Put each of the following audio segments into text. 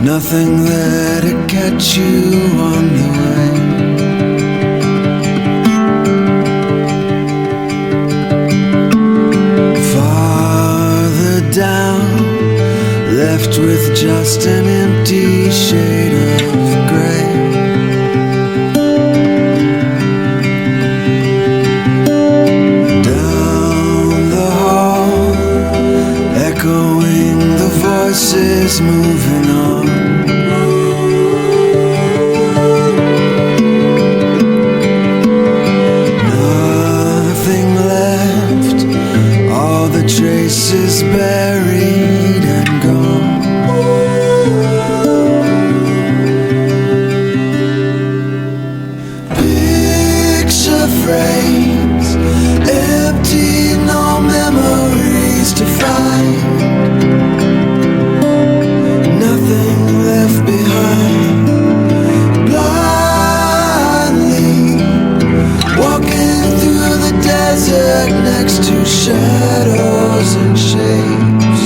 nothing there to catch you on the way. Farther down, left with just an empty shade of gray. Down the hall, echoing the voices moving on. Nothing left, all the traces buried and gone. Picture frames, empty, no memories to find. Nothing left behind. Blindly walking through the desert next to shadows and shapes,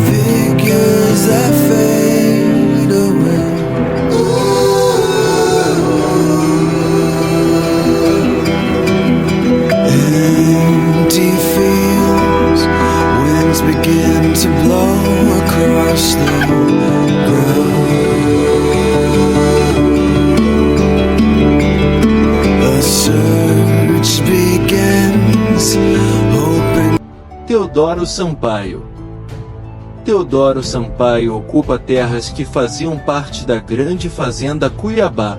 figures that fade away. Empty fields, winds begin to blow across the ground. A search begins, hoping. Teodoro Sampaio. Teodoro Sampaio ocupa terras que faziam parte da grande fazenda Cuiabá.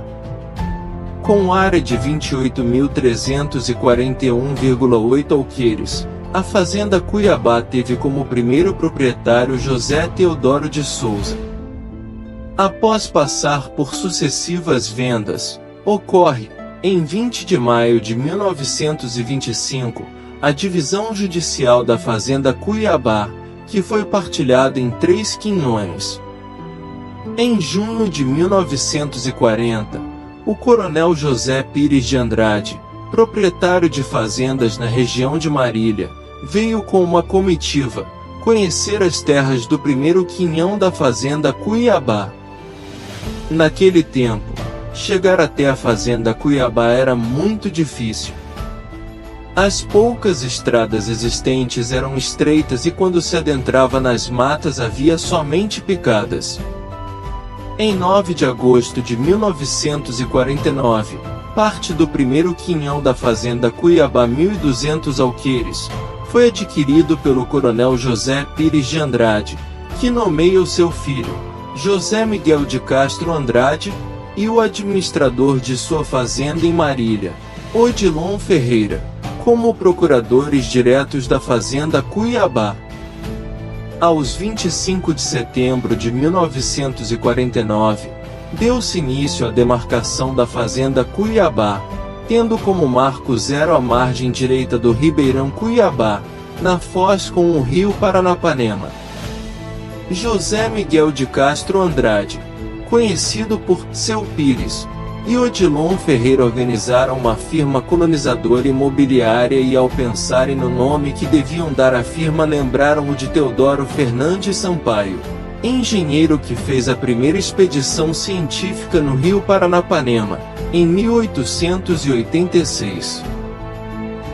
Com área de 28.341,8 alqueires, a fazenda Cuiabá teve como primeiro proprietário José Teodoro de Souza. Após passar por sucessivas vendas, ocorre, em 20 de maio de 1925, a divisão judicial da fazenda Cuiabá, que foi partilhada em 3 quinhões. Em junho de 1940, o coronel José Pires de Andrade, proprietário de fazendas na região de Marília, veio com uma comitiva conhecer as terras do primeiro quinhão da fazenda Cuiabá. Naquele tempo, chegar até a fazenda Cuiabá era muito difícil. As poucas estradas existentes eram estreitas e quando se adentrava nas matas havia somente picadas. Em 9 de agosto de 1949, parte do primeiro quinhão da fazenda Cuiabá 1.200 alqueires foi adquirido pelo coronel José Pires de Andrade, que nomeia o seu filho, José Miguel de Castro Andrade, e o administrador de sua fazenda em Marília, Odilon Ferreira, como procuradores diretos da fazenda Cuiabá. Aos 25 de setembro de 1949, deu-se início à demarcação da fazenda Cuiabá, tendo como marco zero a margem direita do Ribeirão Cuiabá, na foz com o rio Paranapanema. José Miguel de Castro Andrade, conhecido por Seu Pires, e Odilon Ferreira organizaram uma firma colonizadora imobiliária e ao pensarem no nome que deviam dar à firma lembraram o de Teodoro Fernandes Sampaio, engenheiro que fez a primeira expedição científica no rio Paranapanema, em 1886.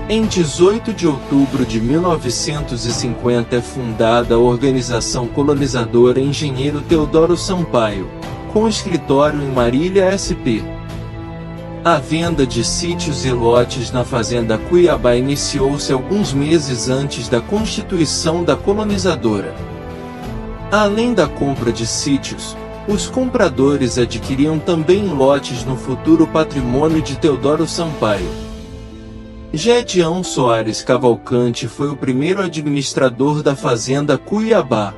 Em 18 de outubro de 1950 é fundada a organização colonizadora Engenheiro Teodoro Sampaio, com escritório em Marília SP. A venda de sítios e lotes na fazenda Cuiabá iniciou-se alguns meses antes da constituição da colonizadora. Além da compra de sítios, os compradores adquiriam também lotes no futuro patrimônio de Teodoro Sampaio. Gedião Soares Cavalcante foi o primeiro administrador da fazenda Cuiabá.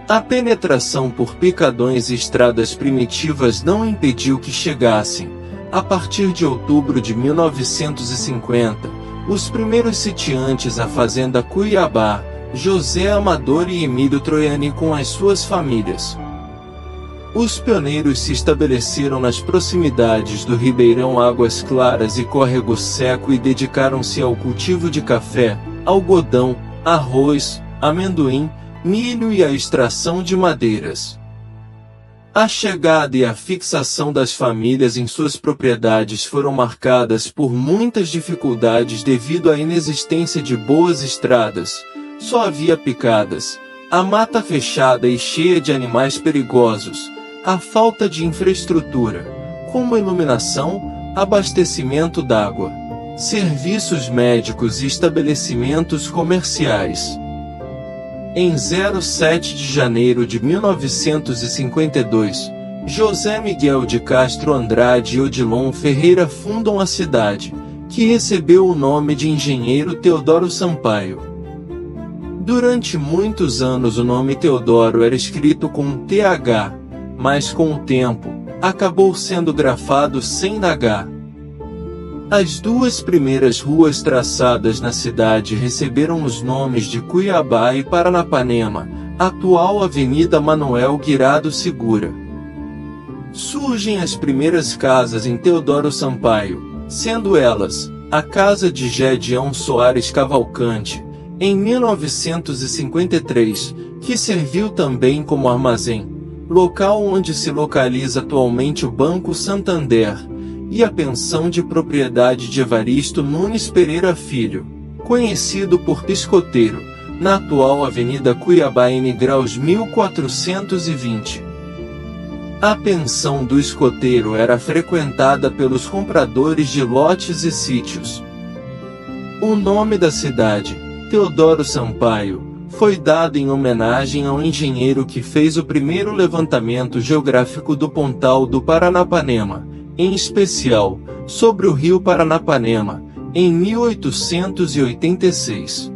A penetração por picadões e estradas primitivas não impediu que chegassem, a partir de outubro de 1950, os primeiros sitiantes à fazenda Cuiabá, José Amador e Emílio Troiani com as suas famílias. Os pioneiros se estabeleceram nas proximidades do Ribeirão Águas Claras e Córrego Seco e dedicaram-se ao cultivo de café, algodão, arroz, amendoim, milho e à extração de madeiras. A chegada e a fixação das famílias em suas propriedades foram marcadas por muitas dificuldades devido à inexistência de boas estradas, só havia picadas, a mata fechada e cheia de animais perigosos, a falta de infraestrutura, como iluminação, abastecimento d'água, serviços médicos e estabelecimentos comerciais. Em 07 de janeiro de 1952, José Miguel de Castro Andrade e Odilon Ferreira fundam a cidade, que recebeu o nome de Engenheiro Teodoro Sampaio. Durante muitos anos o nome Teodoro era escrito com TH, mas com o tempo, acabou sendo grafado sem H. As duas primeiras ruas traçadas na cidade receberam os nomes de Cuiabá e Paranapanema, atual Avenida Manuel Guirado Segura. Surgem as primeiras casas em Teodoro Sampaio, sendo elas, a Casa de Gédeon Soares Cavalcante, em 1953, que serviu também como armazém, local onde se localiza atualmente o Banco Santander, e a pensão de propriedade de Evaristo Nunes Pereira Filho, conhecido por Piscoteiro, na atual Avenida Cuiabá N graus 1420. A pensão do escoteiro era frequentada pelos compradores de lotes e sítios. O nome da cidade, Teodoro Sampaio, foi dado em homenagem ao engenheiro que fez o primeiro levantamento geográfico do Pontal do Paranapanema, em especial, sobre o rio Paranapanema, em 1886.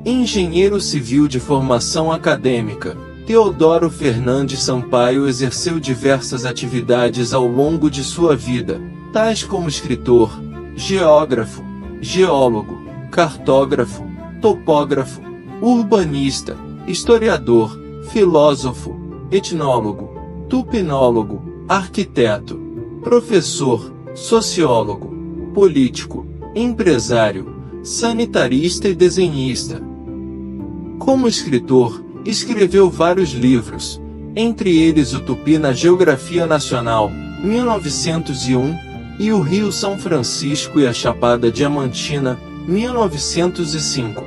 Engenheiro civil de formação acadêmica, Teodoro Fernandes Sampaio exerceu diversas atividades ao longo de sua vida, tais como escritor, geógrafo, geólogo, cartógrafo, topógrafo, urbanista, historiador, filósofo, etnólogo, tupinólogo, arquiteto, professor, sociólogo, político, empresário, sanitarista e desenhista. Como escritor, escreveu vários livros, entre eles o Tupi na Geografia Nacional, 1901, e o Rio São Francisco e a Chapada Diamantina, 1905.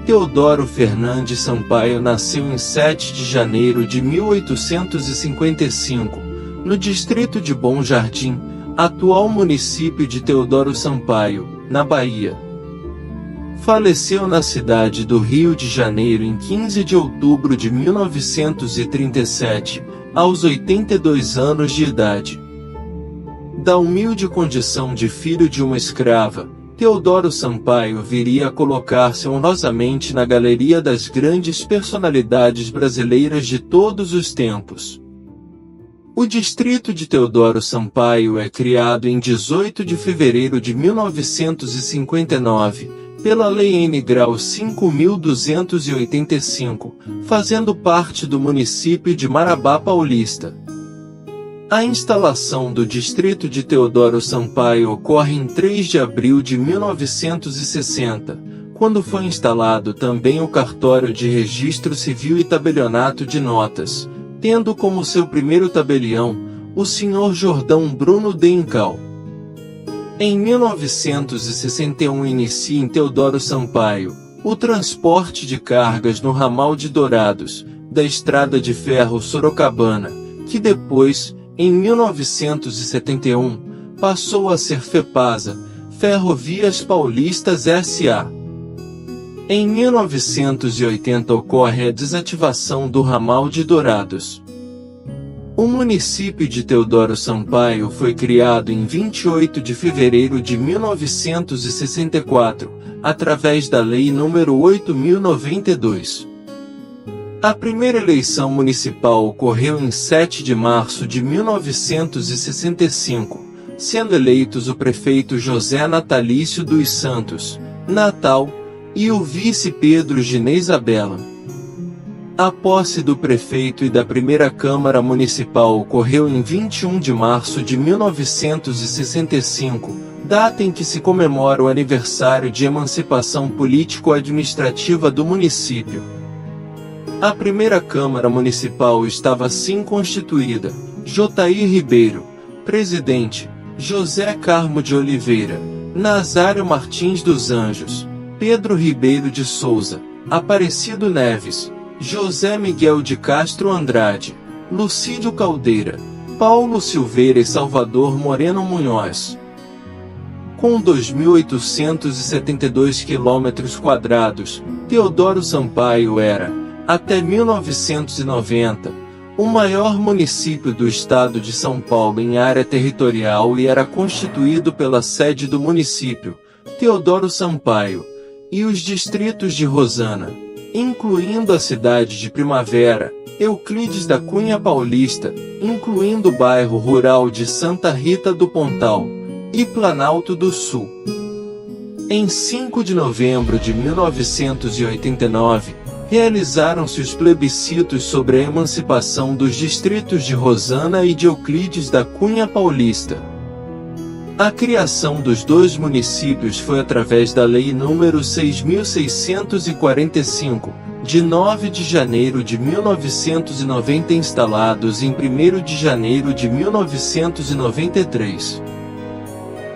Teodoro Fernandes Sampaio nasceu em 7 de janeiro de 1855, no distrito de Bom Jardim, atual município de Teodoro Sampaio, na Bahia. Faleceu na cidade do Rio de Janeiro em 15 de outubro de 1937, aos 82 anos de idade. Da humilde condição de filho de uma escrava, Teodoro Sampaio viria a colocar-se honrosamente na galeria das grandes personalidades brasileiras de todos os tempos. O distrito de Teodoro Sampaio é criado em 18 de fevereiro de 1959, pela Lei N grau 5.285, fazendo parte do município de Marabá Paulista. A instalação do distrito de Teodoro Sampaio ocorre em 3 de abril de 1960, quando foi instalado também o cartório de registro civil e tabelionato de notas, tendo como seu primeiro tabelião, o Sr. Jordão Bruno de Incal. Em 1961 inicia em Teodoro Sampaio, o transporte de cargas no ramal de Dourados, da Estrada de Ferro Sorocabana, que depois, em 1971, passou a ser FEPASA, Ferrovias Paulistas S.A. Em 1980 ocorre a desativação do ramal de Dourados. O município de Teodoro Sampaio foi criado em 28 de fevereiro de 1964, através da Lei nº 8.092. A primeira eleição municipal ocorreu em 7 de março de 1965, sendo eleitos o prefeito José Natalício dos Santos, Natal, e o vice Pedro Ginê Isabela. A posse do prefeito e da primeira Câmara Municipal ocorreu em 21 de março de 1965, data em que se comemora o aniversário de emancipação político-administrativa do município. A primeira Câmara Municipal estava assim constituída: Jotair Ribeiro, presidente; José Carmo de Oliveira, Nazário Martins dos Anjos, Pedro Ribeiro de Souza, Aparecido Neves, José Miguel de Castro Andrade, Lucídio Caldeira, Paulo Silveira e Salvador Moreno Munhoz. Com 2.872 km², Teodoro Sampaio era, até 1990, o maior município do estado de São Paulo em área territorial e era constituído pela sede do município, Teodoro Sampaio, e os distritos de Rosana, incluindo a cidade de Primavera, Euclides da Cunha Paulista, incluindo o bairro rural de Santa Rita do Pontal, e Planalto do Sul. Em 5 de novembro de 1989, realizaram-se os plebiscitos sobre a emancipação dos distritos de Rosana e de Euclides da Cunha Paulista. A criação dos dois municípios foi através da Lei nº 6.645, de 9 de janeiro de 1990, instalados em 1º de janeiro de 1993.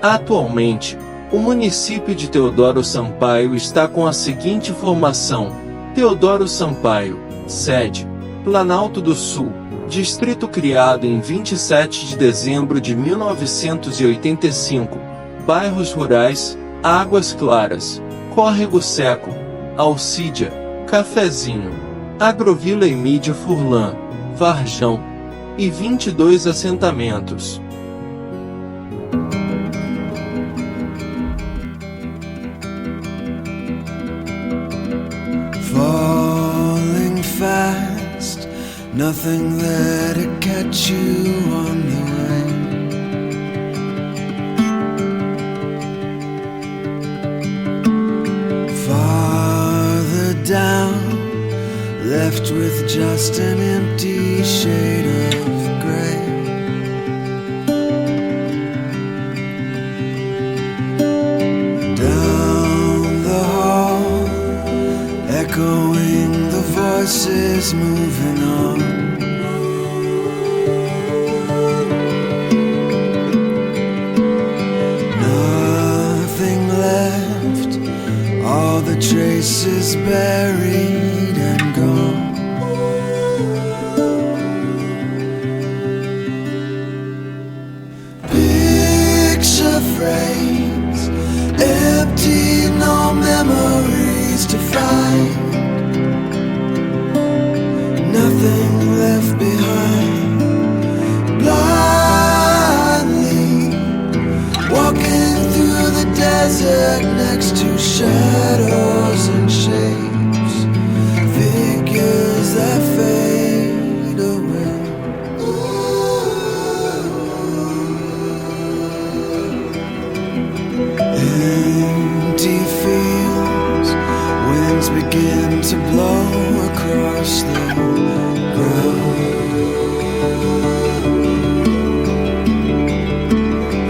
Atualmente, o município de Teodoro Sampaio está com a seguinte formação: Teodoro Sampaio, sede, Planalto do Sul, distrito criado em 27 de dezembro de 1985, bairros rurais, Águas Claras, Córrego Seco, Alcídia, Cafezinho, Agrovila Emídia Furlan, Varjão, e 22 assentamentos. Falling fast, nothing there to catch you on the way. Farther down, left with just an empty shade of gray. Down the hall, echoing the voices moving on. Nothing left, all the traces buried and gone. Picture frames, empty, no memories to find. Nothing left behind. Blindly walking through the desert next to shadows and shapes, figures that fade away. Empty fields, winds begin to blow across the ground.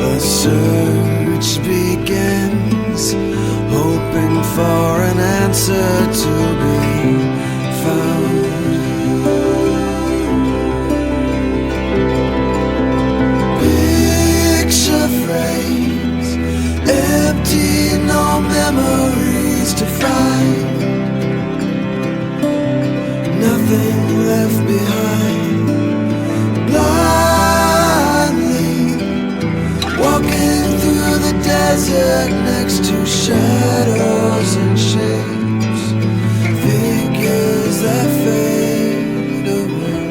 A search begins, hoping for an answer to be found. Picture frames, empty, no memories to find. Nothing left behind. Blindly walking through the desert next to shadows and shapes, figures that fade away.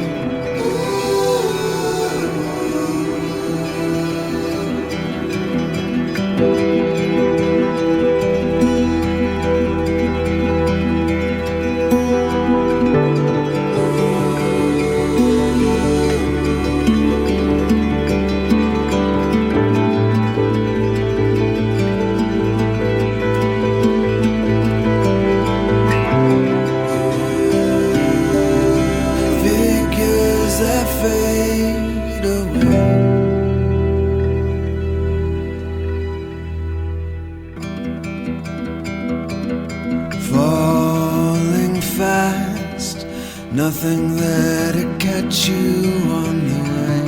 nothing there to catch you on the way.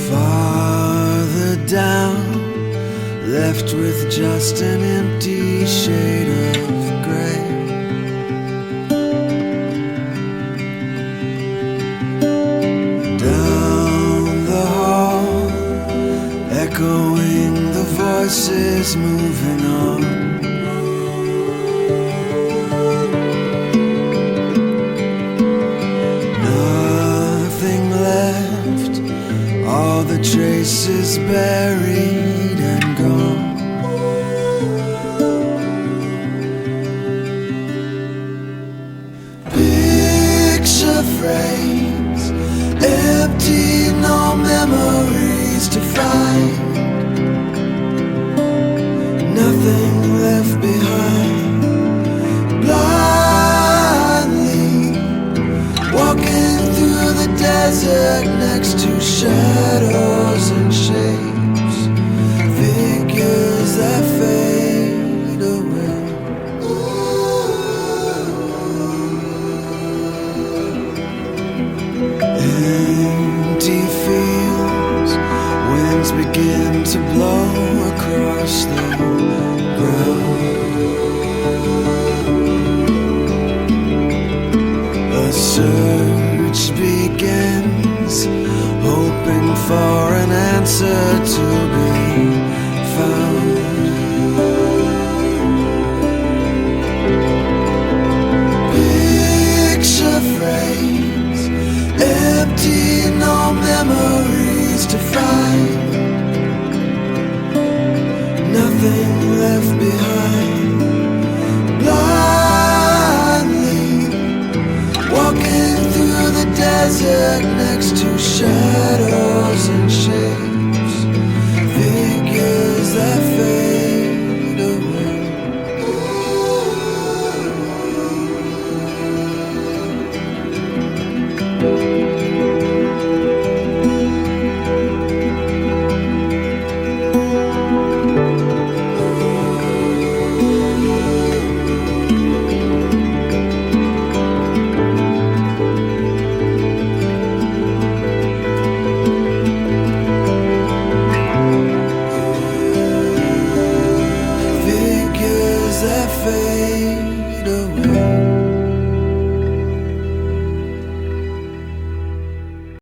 Farther down, left with just an empty shade of gray. Down the hall, echoing the voices moving on. Nothing left, all the traces buried and gone. Picture frames, empty, no memories to find. Nothing left behind. Blindly walking through the desert next to shadows and shapes, figures that fade away. Empty fields, winds begin to blow across the ground. A search begins, hoping for an answer to be found. Picture frames, empty, no memories to find. Nothing left behind. Blindly walking through the desert next to shadows and shapes, figures that fade away. Figures that fade away.